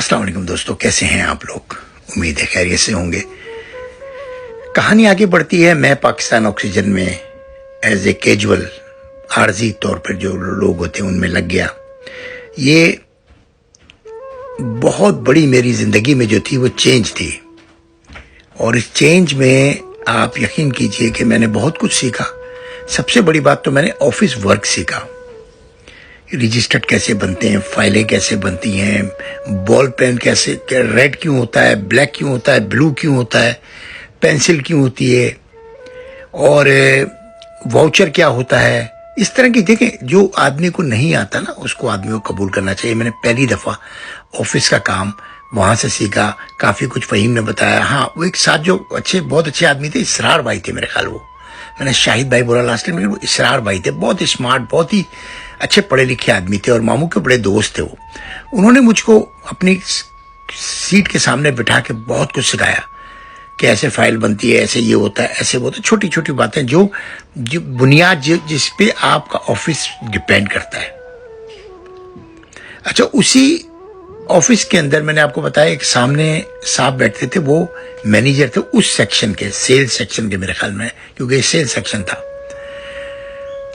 अस्सलाम वालेकुम दोस्तों, कैसे हैं आप लोग। उम्मीद है खैरियत से होंगे। कहानी आगे बढ़ती है। मैं पाकिस्तान ऑक्सीजन में एज ए कैजुअल आर्जी तौर पर जो लोग होते हैं उनमें लग गया। ये बहुत बड़ी मेरी ज़िंदगी में जो थी वो चेंज थी, और इस चेंज में आप यकीन कीजिए कि मैंने बहुत कुछ सीखा। सबसे बड़ी बात तो मैंने ऑफिस वर्क सीखा। रजिस्टर्ड कैसे बनते हैं, फाइलें कैसे बनती हैं, बॉल पेन कैसे, रेड क्यों होता है, ब्लैक क्यों होता है, ब्लू क्यों होता है, पेंसिल क्यों होती है, और वाउचर क्या होता है। इस तरह की देखें, जो आदमी को नहीं आता ना उसको आदमी को कबूल करना चाहिए। मैंने पहली दफ़ा ऑफिस का काम वहाँ से सीखा। काफ़ी कुछ फ़हीम ने बताया। हाँ, वो एक साथ जो बहुत अच्छे आदमी थे, इसरार भाई थे मेरे ख्याल। वो मैंने शाहिद भाई बोला लास्ट टाइम, लेकिन वो इसरार भाई थे। बहुत स्मार्ट, बहुत ही अच्छे पढ़े लिखे आदमी थे और मामू के बड़े दोस्त थे वो। उन्होंने मुझको अपनी सीट के सामने बिठा के बहुत कुछ सिखाया कि ऐसे फाइल बनती है, ऐसे ये होता है, ऐसे वो होता है। छोटी छोटी बातें जो बुनियाद जिस पे आपका ऑफिस डिपेंड करता है। अच्छा, उसी ऑफिस के अंदर मैंने आपको बताया एक सामने साहब बैठते थे, वो मैनेजर थे उस सेक्शन के, सेल्स सेक्शन के मेरे ख्याल में, क्योंकि ये सेल्स सेक्शन था।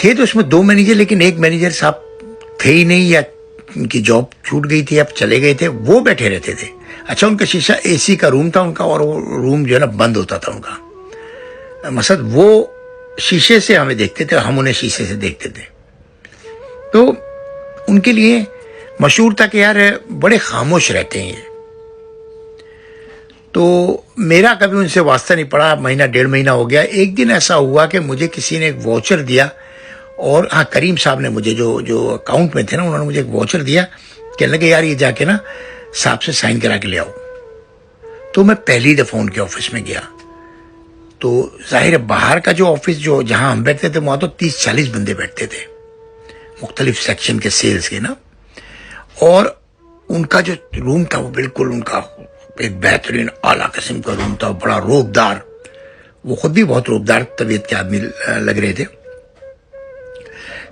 थे तो उसमें दो मैनेजर, लेकिन एक मैनेजर साहब थे ही नहीं, या उनकी जॉब छूट गई थी, अब चले गए थे। वो बैठे रहते थे। अच्छा, उनका शीशा एसी का रूम था उनका, और वो रूम जो है ना बंद होता था उनका। मकसद वो शीशे से हमें देखते थे, हम उन्हें शीशे से देखते थे। तो उनके लिए मशहूर था कि यार बड़े खामोश रहते हैं ये। तो मेरा कभी उनसे वास्ता नहीं पड़ा। महीना डेढ़ महीना हो गया। एक दिन ऐसा हुआ कि मुझे किसी ने एक वाउचर दिया, और हाँ, करीम साहब ने मुझे जो अकाउंट में थे ना, उन्होंने मुझे एक वाउचर दिया। कहने लगे यार ये जाके ना साहब से साइन करा के ले आओ। तो मैं पहली दफ़ा उनके ऑफिस में गया। तो जाहिर है बाहर का जो ऑफिस जो जहां हम बैठते थे वहां तो 30-40 बंदे बैठते थे, मुख्तलिफ सेक्शन के सेल्स के ना। और उनका जो रूम था वो बिल्कुल उनका एक बेहतरीन आला किस्म का रूम था, बड़ा रोबदार। वो खुद भी बहुत रोबदार तबीयत के आदमी लग रहे थे।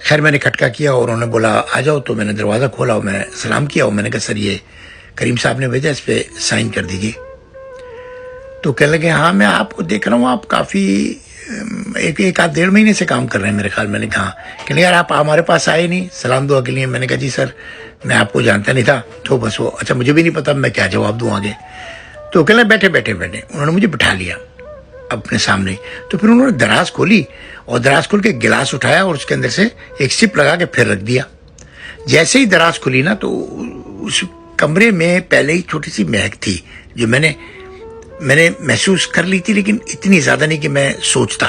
खैर, मैंने खटका किया और उन्होंने बोला आ जाओ। तो मैंने दरवाज़ा खोला और मैंने सलाम किया और मैंने कहा सर ये करीम साहब ने भेजा, इस पर साइन कर दीजिए। तो कहने लगे हाँ मैं आपको देख रहा हूँ, आप काफ़ी एक आध डेढ़ महीने से काम कर रहे हैं मेरे ख्याल। मैंने कहा कि यार आप हमारे पास आए नहीं सलाम दुआ के लिए। मैंने कहा जी सर मैं आपको जानता नहीं था। तो बस वो अच्छा, मुझे भी नहीं पता मैं क्या जवाब दूँ आगे। तो कहने बैठे बैठे बैठे उन्होंने मुझे बिठा लिया अपने सामने। तो फिर उन्होंने दराज खोली और दराज खोल के गिलास उठाया और उसके अंदर से एक सिप लगा के फिर रख दिया। जैसे ही दराज खुली ना, तो उस कमरे में पहले ही छोटी सी महक थी जो मैंने महसूस कर ली थी, लेकिन इतनी ज़्यादा नहीं कि मैं सोचता।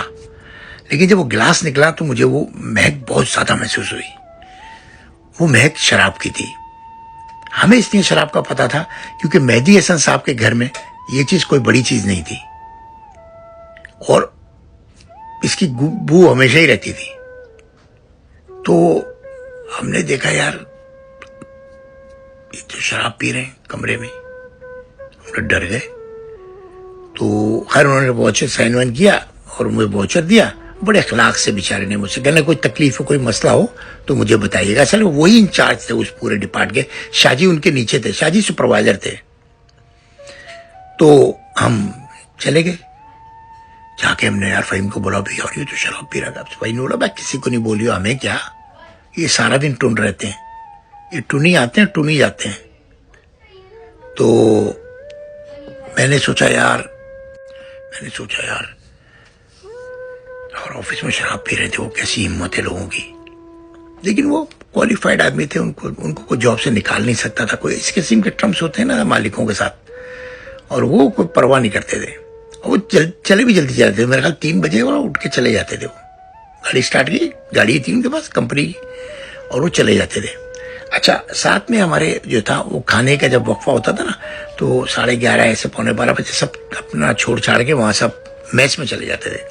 लेकिन जब वो गिलास निकला तो मुझे वो महक बहुत ज़्यादा महसूस हुई। वो महक शराब की थी। हमें इसलिए शराब का पता था क्योंकि मेहदी हसन साहब के घर में ये चीज़ कोई बड़ी चीज़ नहीं थी, और इसकी बू हमेशा ही रहती थी। तो हमने देखा यार ये तो शराब पी रहे हैं कमरे में। हम लोग डर गए। तो खैर उन्होंने वाउचर साइन वाइन किया और मुझे वाउचर दिया। बड़े अखलाक से बेचारे ने मुझसे कहना कोई तकलीफ हो, कोई मसला हो तो मुझे बताइएगा। असल वही इंचार्ज थे उस पूरे डिपार्टमेंट के। शाहजी उनके नीचे थे, शाहजी सुपरवाइजर थे। तो हम चले गए। जाके हमने यार फ़हीम को बोला भाई यार ये तो शराब पी रहा था। भाई ने बोला भाई किसी को नहीं बोलियो, हमें क्या, ये सारा दिन टून रहते हैं, ये टूनी आते हैं टूनी जाते हैं। तो मैंने सोचा यार और ऑफिस में शराब पी रहे थे, वो कैसी हिम्मत है लोगों की। लेकिन वो क्वालिफाइड आदमी थे, उनको कोई जॉब से निकाल नहीं सकता था। कोई इस किस्म के टर्म्स होते हैं ना मालिकों के साथ, और वो कोई परवाह नहीं करते थे। वो चले भी जल्दी जाते थे। मेरे ख्याल 3 बजे वो उठ के चले जाते थे। वो गाड़ी स्टार्ट की, गाड़ी थी उनके पास कंपनी की, और वो चले जाते थे। अच्छा, साथ में हमारे जो था वो खाने का जब वक्फा होता था ना, तो 11:30 ऐसे 11:45 बजे सब अपना छोड़ छाड़ के वहाँ सब मैच में चले जाते थे।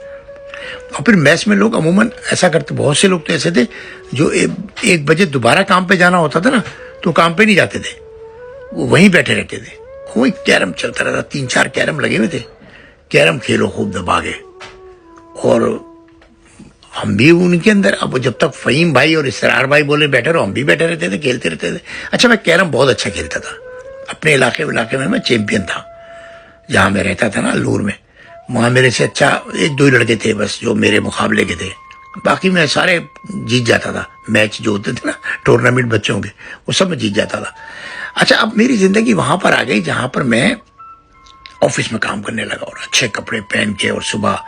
और फिर मैच में लोग अमूमन ऐसा करते, बहुत से लोग तो ऐसे थे जो 1 बजे दोबारा काम पे जाना होता था ना, तो काम पे नहीं जाते थे, वो वहीं बैठे रहते थे। वही कैरम चलता रहता, 3-4 कैरम लगे हुए थे। कैरम खेलो खूब दबा के, और हम भी उनके अंदर। अब जब तक फ़हीम भाई और इसरार भाई बोले बैठे रहो, हम भी बैठे रहते थे, खेलते रहते थे। अच्छा, मैं कैरम बहुत अच्छा खेलता था। अपने इलाके में मैं चैंपियन था। जहाँ मैं रहता था ना अल्लूर में, वहाँ मेरे से अच्छा 1-2 ही लड़के थे बस जो मेरे मुकाबले के थे, बाकी मैं सारे जीत जाता था। मैच जो होते थे ना टूर्नामेंट बच्चों के, वो सब मैं जीत जाता था। अच्छा, अब मेरी जिंदगी वहां पर आ गई जहां पर मैं ऑफिस में काम करने लगा और अच्छे कपड़े पहन के, और सुबह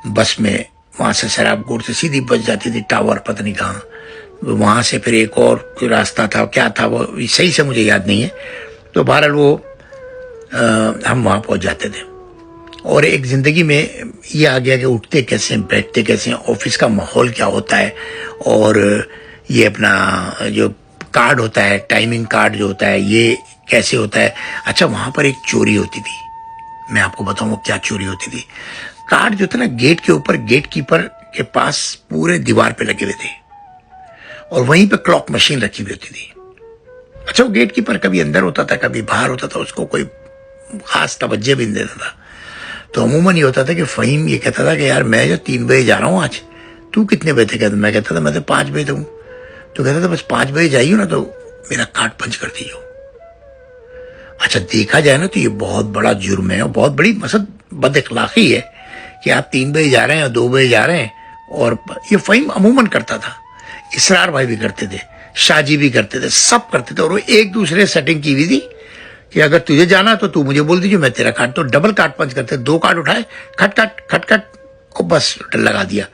बस में वहां से शराबकोट से सीधी बस जाती थी टावर, पता नहीं कहाँ, वहां से फिर एक और कोई रास्ता था, क्या था वो सही से मुझे याद नहीं है। तो बहरहाल वो हम वहां पहुंच जाते थे। और एक जिंदगी में ये आ गया कि उठते कैसे, बैठते कैसे, ऑफिस का माहौल क्या होता है, और ये अपना जो कार्ड होता है, टाइमिंग कार्ड जो होता है, ये कैसे होता है। अच्छा, वहां पर एक चोरी होती थी, मैं आपको बताऊं क्या चोरी होती थी। कार्ड जो था ना गेट के ऊपर, गेट कीपर के पास पूरे दीवार पे लगे हुए थे, और वहीं पे क्लॉक मशीन रखी हुई होती थी। अच्छा, वो गेट कीपर कभी अंदर होता था, कभी बाहर होता था, उसको कोई खास तवज्जो भी नहीं देता था। तो अमूमन ये होता था कि फ़हीम ये कहता था कि यार मैं जो 3 बजे जा रहा हूँ आज, तू कितने बजे थे? कहता, मैं कहता था मैं तो 5 बजे तक हूँ। तो कहता था बस 5 बजे जाइयो ना तो मेरा कार्ड पंच कर दीजिए। अच्छा, देखा जाए ना तो ये बहुत बड़ा जुर्म है और बहुत बड़ी मतलब बदअखलाकी है कि आप 3 बजे जा रहे हैं और 2 बजे जा रहे हैं। और ये फ़हीम अमूमन करता था, इसरार भाई भी करते थे, शाहजी भी करते थे, सब करते थे। और वो एक दूसरे सेटिंग की हुई थी कि अगर तुझे जाना तो तू मुझे बोल दीजिए, मैं तेरा कार्ड, तो डबल कार्ड पंच करते, 2 कार्ड उठाए, खट खट खट खट और बस लगा दिया।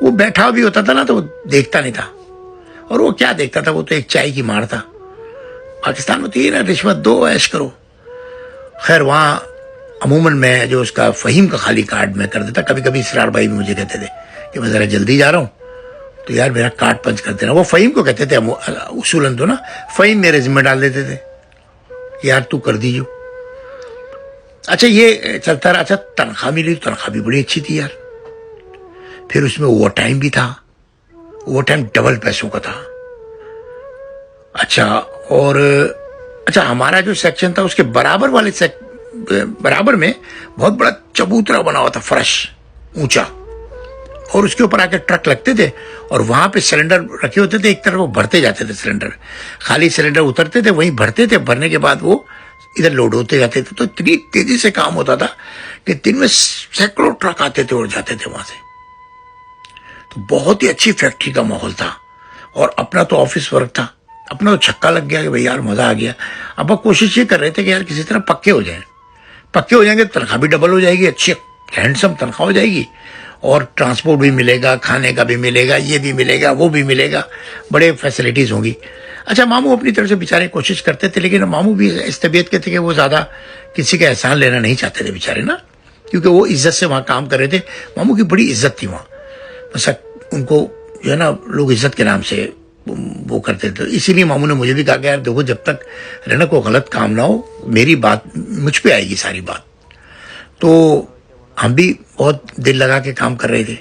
वो बैठा भी होता था ना तो वो देखता नहीं था, और वो क्या देखता था, वो तो एक चाय की मार था। पाकिस्तान में तो ये ना, रिश्वत दो ऐश करो। खैर, वहाँ अमूमन मैं जो उसका फ़हीम का खाली कार्ड मैं कर देता। कभी कभी इसरार भाई भी मुझे कहते थे कि मैं ज़रा जल्दी जा रहा हूँ तो यार मेरा कार्ड पंच कर देना। वो फ़हीम को कहते थे उसूलन तो ना, फ़हीम मेरे जिम्मे डाल देते थे, यार तू कर दीजिए। अच्छा, ये चलता रहा। अच्छा, तनख्वाह मिली, तनख्वाह भी बड़ी अच्छी थी यार। फिर उसमें ओवर टाइम भी था, ओवर टाइम डबल पैसों का था। अच्छा, और अच्छा हमारा जो सेक्शन था उसके बराबर में बहुत बड़ा चबूतरा बना हुआ था, फर्श ऊंचा, और उसके ऊपर आके ट्रक लगते थे और वहां पे सिलेंडर रखे होते थे। एक तरफ वो भरते जाते थे सिलेंडर, खाली सिलेंडर उतरते थे, वहीं भरते थे, भरने के बाद वो इधर लोड होते जाते थे। तो इतनी तेजी से काम होता था कि दिन में सैकड़ों ट्रक आते थे और जाते थे वहां से। तो बहुत ही अच्छी फैक्ट्री का माहौल था, और अपना तो ऑफिस वर्क था, अपना तो छक्का लग गया कि भाई यार मजा आ गया। अब कोशिश ये कर रहे थे कि यार किसी तरह पक्के हो जाएं, पक्के हो जाएंगे, तनख्वाह भी डबल हो जाएगी, अच्छी हैंडसम तनख्वाह हो जाएगी, और ट्रांसपोर्ट भी मिलेगा, खाने का भी मिलेगा, ये भी मिलेगा, वो भी मिलेगा, बड़े फैसिलिटीज होंगी। अच्छा, मामू अपनी तरफ से बेचारे कोशिश करते थे, लेकिन मामू भी इस तबीयत के थे कि वो ज्यादा किसी का एहसान लेना नहीं चाहते थे बेचारे ना, क्योंकि वो इज्जत से वहां काम कर रहे थे। मामू की बड़ी इज्जत थी वहां, बस उनको जो है ना लोग इज्जत के नाम से वो करते थे। इसीलिए मामू ने मुझे भी कहा कि यार देखो, जब तक रहना को गलत काम ना हो, मेरी बात मुझ पे आएगी सारी बात। तो हम भी बहुत दिल लगा के काम कर रहे थे।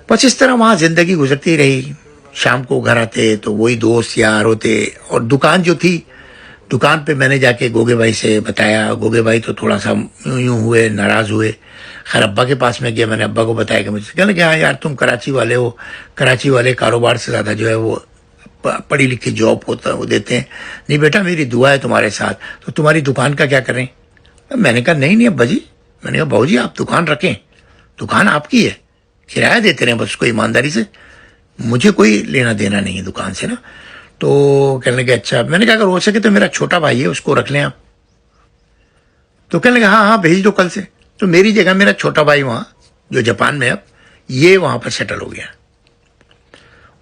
बस इस तरह वहां जिंदगी गुजरती रही। शाम को घर आते तो वही दोस्त यार होते, और दुकान जो थी, दुकान पे मैंने जाके गोगे भाई से बताया। गोगे भाई तो थोड़ा सा यूं हुए, नाराज हुए। खैर, अब्बा के पास में गया, मैंने अब्बा को बताया कि मुझसे कहने लगे हाँ यार तुम कराची वाले हो, कराची वाले कारोबार से ज्यादा जो है वो पढ़ी लिखी जॉब होता वो देते हैं। नहीं बेटा, मेरी दुआ है तुम्हारे साथ, तो तुम्हारी दुकान का क्या करें? मैंने कहा नहीं अब्बा जी, मैंने कहा बाबू जी आप दुकान रखें, दुकान आपकी है, किराया देते रहे बस उसको ईमानदारी से, मुझे कोई लेना देना नहीं है दुकान से ना। तो कहने लगे अच्छा। मैंने कहा अगर हो सके तो मेरा छोटा भाई है उसको रख लें आप। तो कहने लगे हाँ हाँ भेज दो कल से। तो मेरी जगह मेरा छोटा भाई वहां जो जापान में, अब ये वहां पर सेटल हो गया,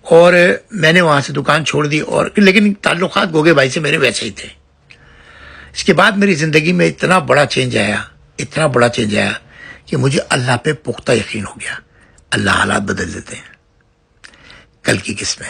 और मैंने वहां से दुकान छोड़ दी। और लेकिन ताल्लुकात गोगे भाई से मेरे वैसे ही थे। इसके बाद मेरी जिंदगी में इतना बड़ा चेंज आया, इतना बड़ा चेंज आया कि मुझे अल्लाह पे पुख्ता यकीन हो गया, अल्लाह हालात बदल देते हैं। कल की किस्में।